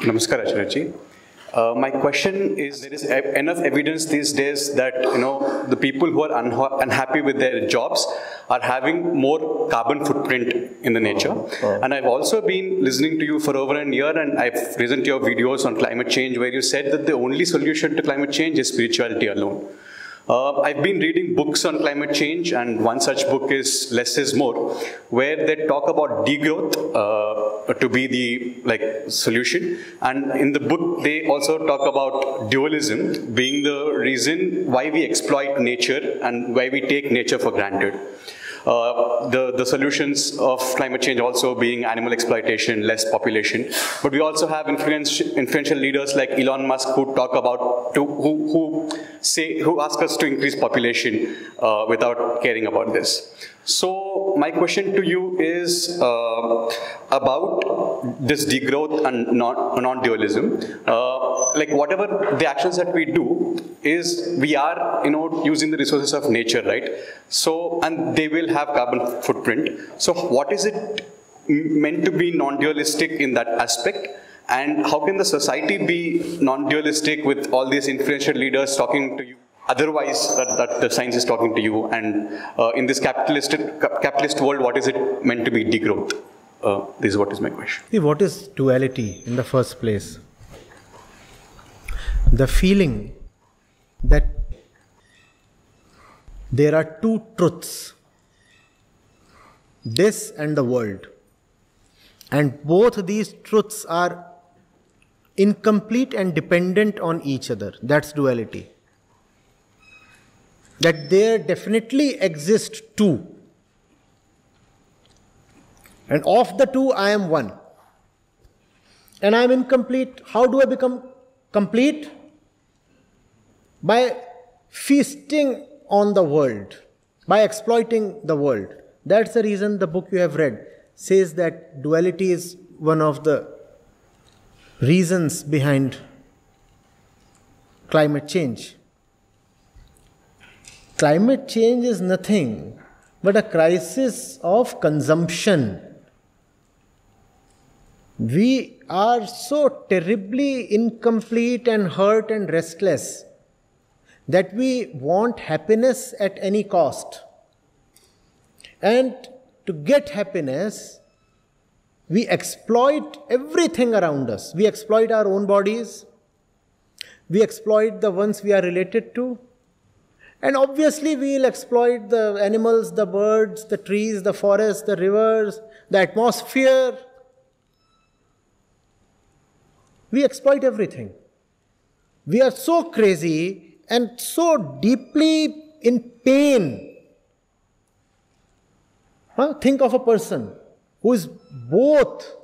Namaskar, Acharya. My question is, there is enough evidence these days that the people who are unhappy with their jobs are having more carbon footprint in the nature. And I've also been listening to you for over a year, and I've listened to your videos on climate change where you said that the only solution to climate change is spirituality alone. I've been reading books on climate change, and one such book is Less is More, where they talk about degrowth to be the solution. And in the book, they also talk about dualism being the reason why we exploit nature and why we take nature for granted. The solutions of climate change also being animal exploitation, less population. But we also have influential leaders like Elon Musk who talk about, who ask us to increase population without caring about this. So my question to you is about this degrowth and non-dualism. Like whatever the actions that we do is, we are using the resources of nature, right? So, and they will have carbon footprint. So what is it meant to be non-dualistic in that aspect? And how can the society be non-dualistic with all these influential leaders talking to you? Otherwise, that the science is talking to you, and in this capitalist world, what is it meant to be degrowth? This is what is my question. See, what is duality in the first place? The feeling that there are two truths, this and the world, and both these truths are incomplete and dependent on each other. That's duality. That there definitely exist two, and of the two I am one, and I am incomplete. How do I become complete? By feasting on the world, by exploiting the world. That's the reason the book you have read says that duality is one of the reasons behind climate change. Climate change is nothing but a crisis of consumption. We are so terribly incomplete and hurt and restless that we want happiness at any cost. And to get happiness, we exploit everything around us. We exploit our own bodies. We exploit the ones we are related to. And obviously we will exploit the animals, the birds, the trees, the forests, the rivers, the atmosphere. We exploit everything. We are so crazy and so deeply in pain. Think of a person who is both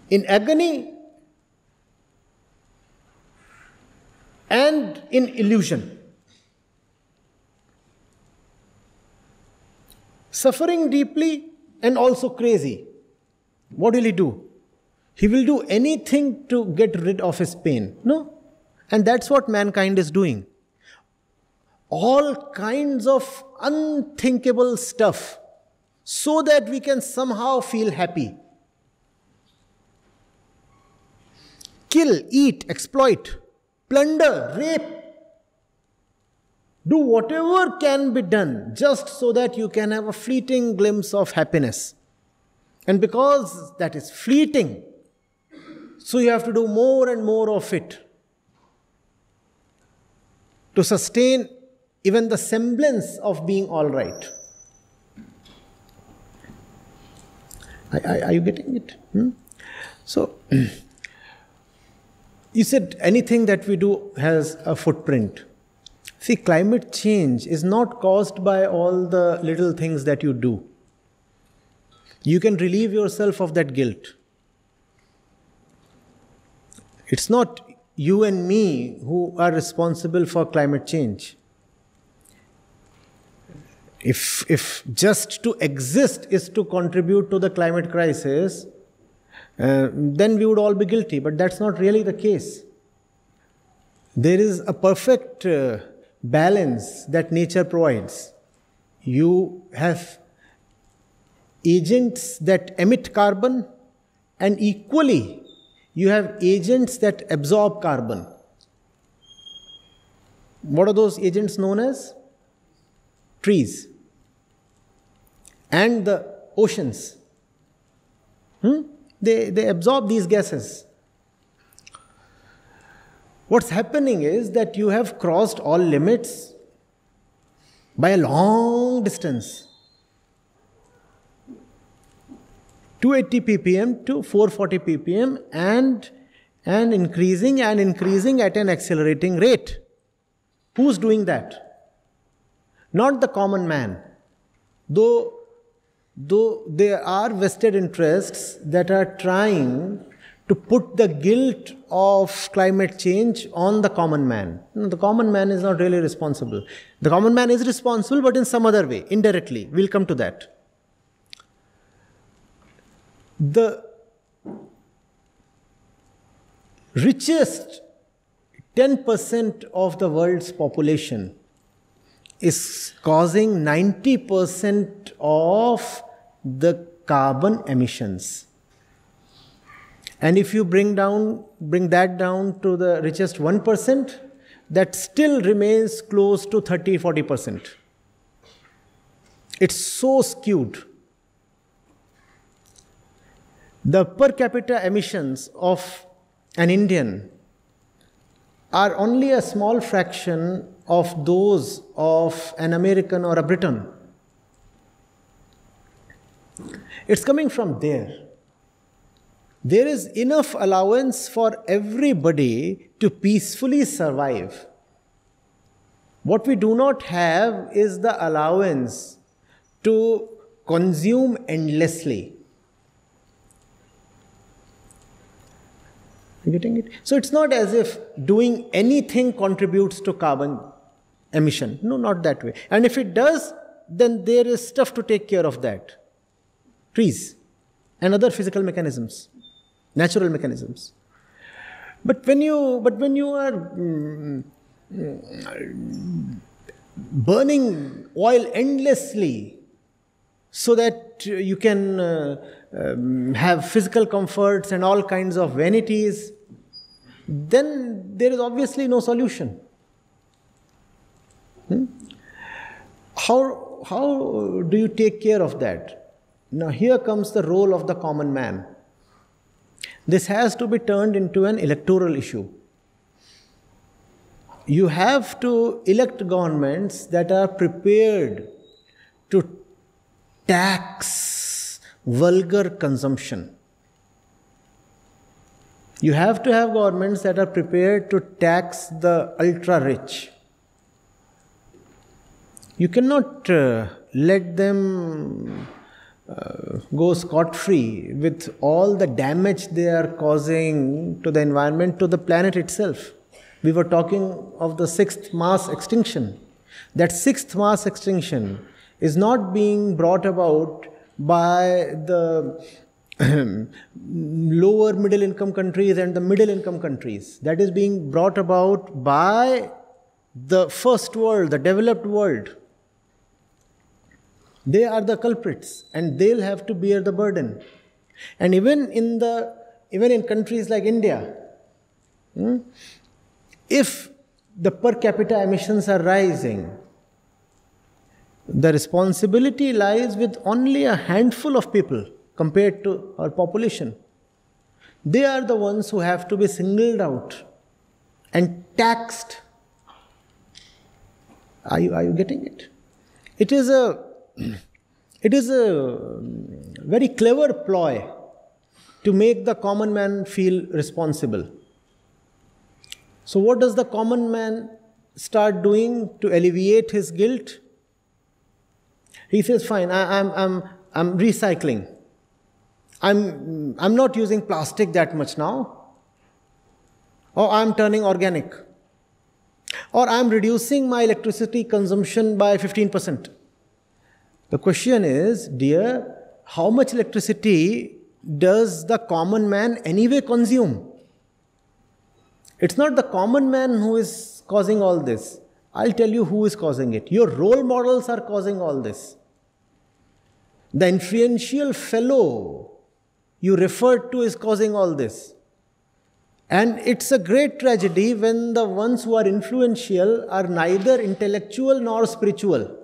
in agony and in illusion. Suffering deeply and also crazy. What will he do? He will do anything to get rid of his pain. No? And that's what mankind is doing. All kinds of unthinkable stuff so that we can somehow feel happy. Kill, eat, exploit, plunder, rape. Do whatever can be done just so that you can have a fleeting glimpse of happiness. And because that is fleeting, so you have to do more and more of it to sustain even the semblance of being all right. Are you getting it? So, you said anything that we do has a footprint. See, climate change is not caused by all the little things that you do. You can relieve yourself of that guilt. It's not you and me who are responsible for climate change. If just to exist is to contribute to the climate crisis, then we would all be guilty. But that's not really the case. There is a perfect balance that nature provides. You have agents that emit carbon, and equally, you have agents that absorb carbon. What are those agents known as? Trees and the oceans. They absorb these gases. What's happening is that you have crossed all limits by a long distance. 280 ppm to 440 ppm and increasing at an accelerating rate. Who's doing that? Not the common man. Though there are vested interests that are trying to put the guilt of climate change on the common man. No, the common man is not really responsible. The common man is responsible, but in some other way, indirectly. We'll come to that. The richest 10% of the world's population is causing 90% of the carbon emissions. And if you bring that down to the richest 1%, that still remains close to 30-40%. It's so skewed. The per capita emissions of an Indian are only a small fraction of those of an American or a Briton. It's coming from there. There is enough allowance for everybody to peacefully survive. What we do not have is the allowance to consume endlessly. You getting it? So it's not as if doing anything contributes to carbon emission. No, not that way. And if it does, then there is stuff to take care of that. Trees and other physical mechanisms, natural mechanisms. But when you are burning oil endlessly so that you can have physical comforts and all kinds of vanities, then there is obviously no solution. How do you take care of that? Now here comes the role of the common man. This has to be turned into an electoral issue. You have to elect governments that are prepared to tax vulgar consumption. You have to have governments that are prepared to tax the ultra-rich. You cannot let them go scot-free with all the damage they are causing to the environment, to the planet itself. We were talking of the 6th mass extinction. That 6th mass extinction is not being brought about by the lower middle income countries and the middle income countries. That is being brought about by the first world, the developed world. They are the culprits and they'll have to bear the burden. And even in countries like India, if the per capita emissions are rising, the responsibility lies with only a handful of people compared to our population. They are the ones who have to be singled out and taxed. Are you getting it? It is a very clever ploy to make the common man feel responsible. So what does the common man start doing to alleviate his guilt? He says, fine, I'm recycling. I'm not using plastic that much now. Or I'm turning organic. Or I'm reducing my electricity consumption by 15%. The question is, dear, how much electricity does the common man anyway consume? It's not the common man who is causing all this. I'll tell you who is causing it. Your role models are causing all this. The influential fellow you referred to is causing all this. And it's a great tragedy when the ones who are influential are neither intellectual nor spiritual.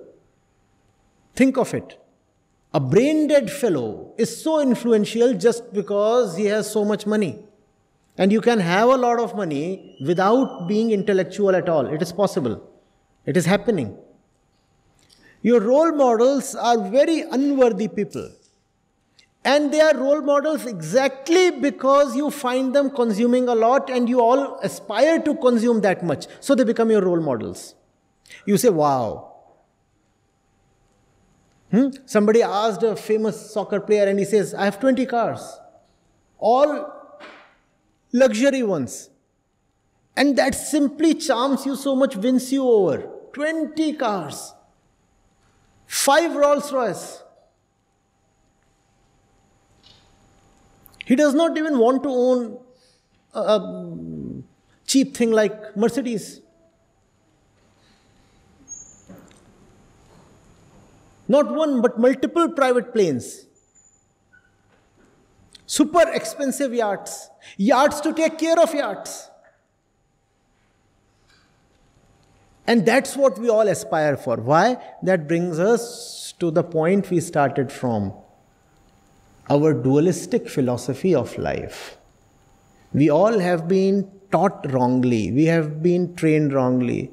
Think of it. A brain-dead fellow is so influential just because he has so much money. And you can have a lot of money without being intellectual at all. It is possible. It is happening. Your role models are very unworthy people. And they are role models exactly because you find them consuming a lot and you all aspire to consume that much. So they become your role models. You say, wow. Somebody asked a famous soccer player and he says, I have 20 cars. All luxury ones. And that simply charms you so much, wins you over. 20 cars. 5 Rolls Royce. He does not even want to own a cheap thing like Mercedes. Not one, but multiple private planes. Super expensive yachts. Yachts to take care of yachts. And that's what we all aspire for. Why? That brings us to the point we started from. Our dualistic philosophy of life. We all have been taught wrongly. We have been trained wrongly.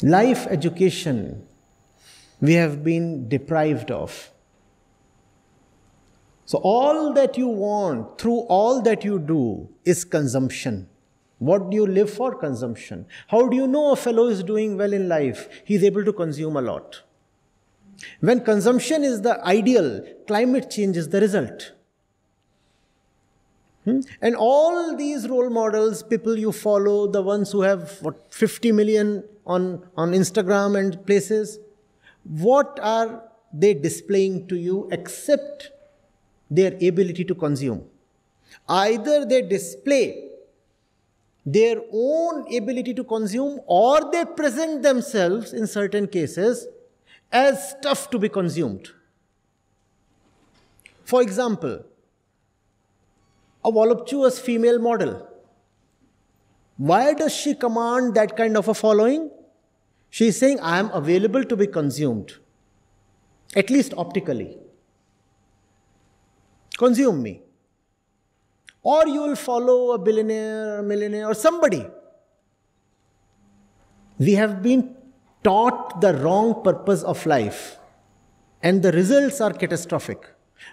Life education, we have been deprived of. So all that you want through all that you do is consumption. What do you live for? Consumption. How do you know a fellow is doing well in life? He is able to consume a lot. When consumption is the ideal, climate change is the result. And all these role models, people you follow, the ones who have 50 million on Instagram and places, what are they displaying to you except their ability to consume? Either they display their own ability to consume or they present themselves in certain cases as stuff to be consumed. For example, a voluptuous female model. Why does she command that kind of a following? She is saying, I am available to be consumed. At least optically. Consume me. Or you will follow a billionaire, a millionaire, or somebody. We have been taught the wrong purpose of life. And the results are catastrophic.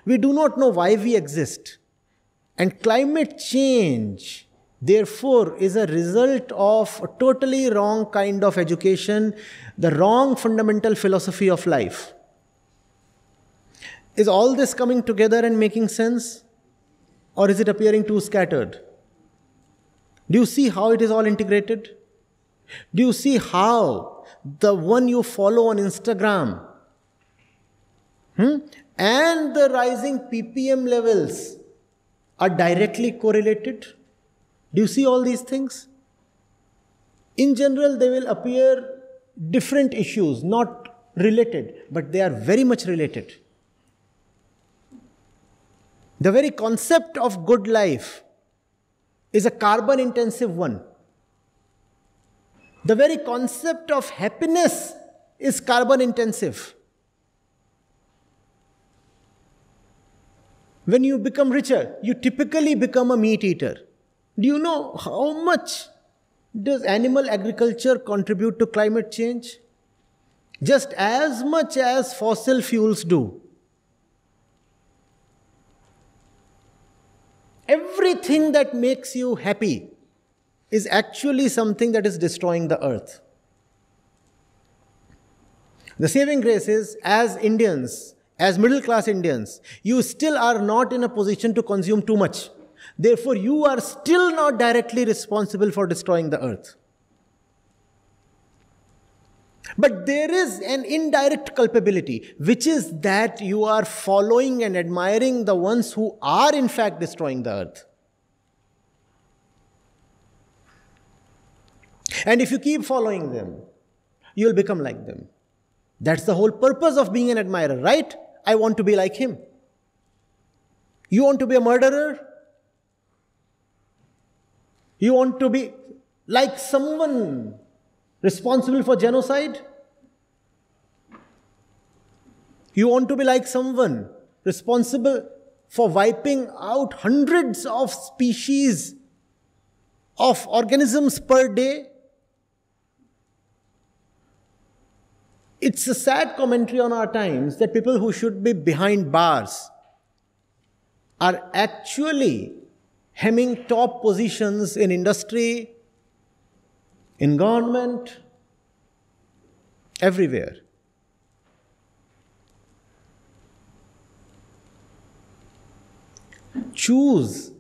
We do not know why we exist. And climate change, therefore, is a result of a totally wrong kind of education, the wrong fundamental philosophy of life. Is all this coming together and making sense? Or is it appearing too scattered? Do you see how it is all integrated? Do you see how the one you follow on Instagram and the rising ppm levels are directly correlated? Do you see all these things? In general, they will appear different issues, not related, but they are very much related. The very concept of good life is a carbon-intensive one. The very concept of happiness is carbon-intensive. When you become richer, you typically become a meat eater. Do you know how much does animal agriculture contribute to climate change? Just as much as fossil fuels do. Everything that makes you happy is actually something that is destroying the earth. The saving grace is, as Indians, as middle-class Indians, you still are not in a position to consume too much. Therefore, you are still not directly responsible for destroying the earth. But there is an indirect culpability, which is that you are following and admiring the ones who are in fact destroying the earth. And if you keep following them, you will become like them. That's the whole purpose of being an admirer, right? I want to be like him. You want to be a murderer? You want to be like someone responsible for genocide? You want to be like someone responsible for wiping out hundreds of species of organisms per day? It's a sad commentary on our times that people who should be behind bars are actually hemming top positions in industry, in government, everywhere. Choose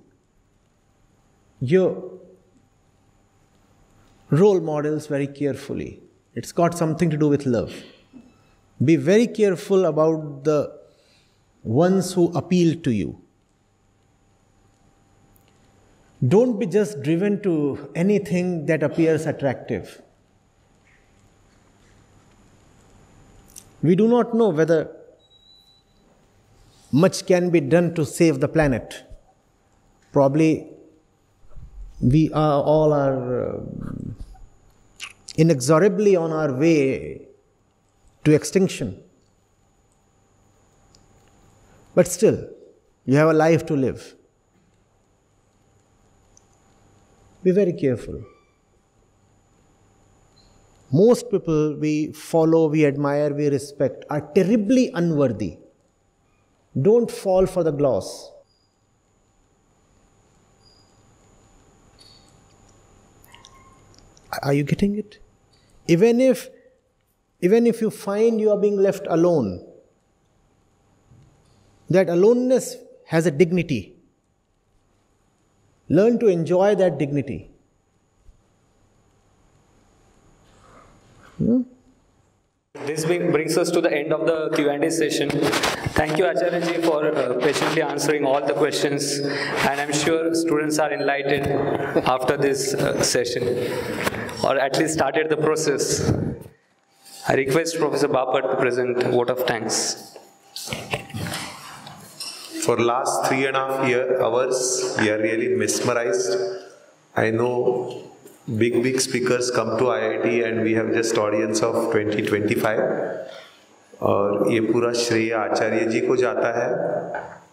your role models very carefully. It's got something to do with love. Be very careful about the ones who appeal to you. Don't be just driven to anything that appears attractive. We do not know whether much can be done to save the planet. Probably we are all inexorably on our way to extinction. But still, you have a life to live. Be very careful. Most people we follow, we admire, we respect are terribly unworthy. Don't fall for the gloss. Are you getting it? Even if you find you are being left alone, that aloneness has a dignity. Learn to enjoy that dignity. This brings us to the end of the Q&A session. Thank you, Acharya ji, for patiently answering all the questions. And I'm sure students are enlightened after this session, or at least started the process. I request Professor Bapat to present a vote of thanks. For last 3.5 hours, we are really mesmerized. I know big speakers come to IIT and we have just audience of 20-25. और ये पूरा श्रेय आचार्य जी को जाता है.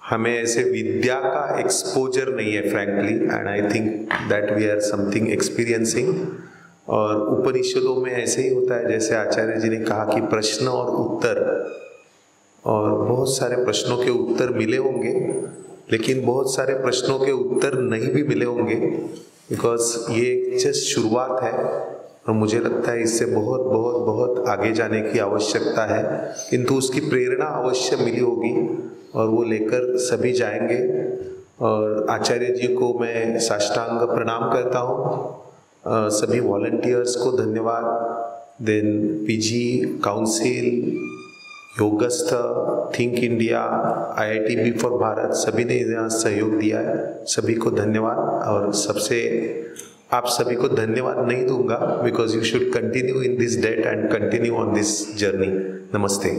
हमें ऐसे विद्या का एक्सपोजर नहीं है frankly, and I think that we are something experiencing. और उपनिषदों में ऐसे ही होता है, जैसे आचार्य जी ने कहा कि प्रश्न और उत्तर, और बहुत सारे प्रश्नों के उत्तर मिले होंगे, लेकिन बहुत सारे प्रश्नों के उत्तर नहीं भी मिले होंगे, बिकॉज ये जस्ट शुरुआत है. और मुझे लगता है इससे बहुत बहुत बहुत आगे जाने की आवश्यकता है, किंतु उसकी प्रेरणा अवश्य मिली होगी और वो लेकर सभी जाएंगे. और आचार्य जी को मैं साष्टांग प्रणाम करता हूँ. सभी वॉलंटियर्स को धन्यवाद. Then PG council, Yogastha, think India, IIT for Bharat, सभी ने यहाँ सहयोग दिया है. सभी को धन्यवाद. और सबसे आप सभी को धन्यवाद नहीं दूंगा, because you should continue in this date and continue on this journey. नमस्ते.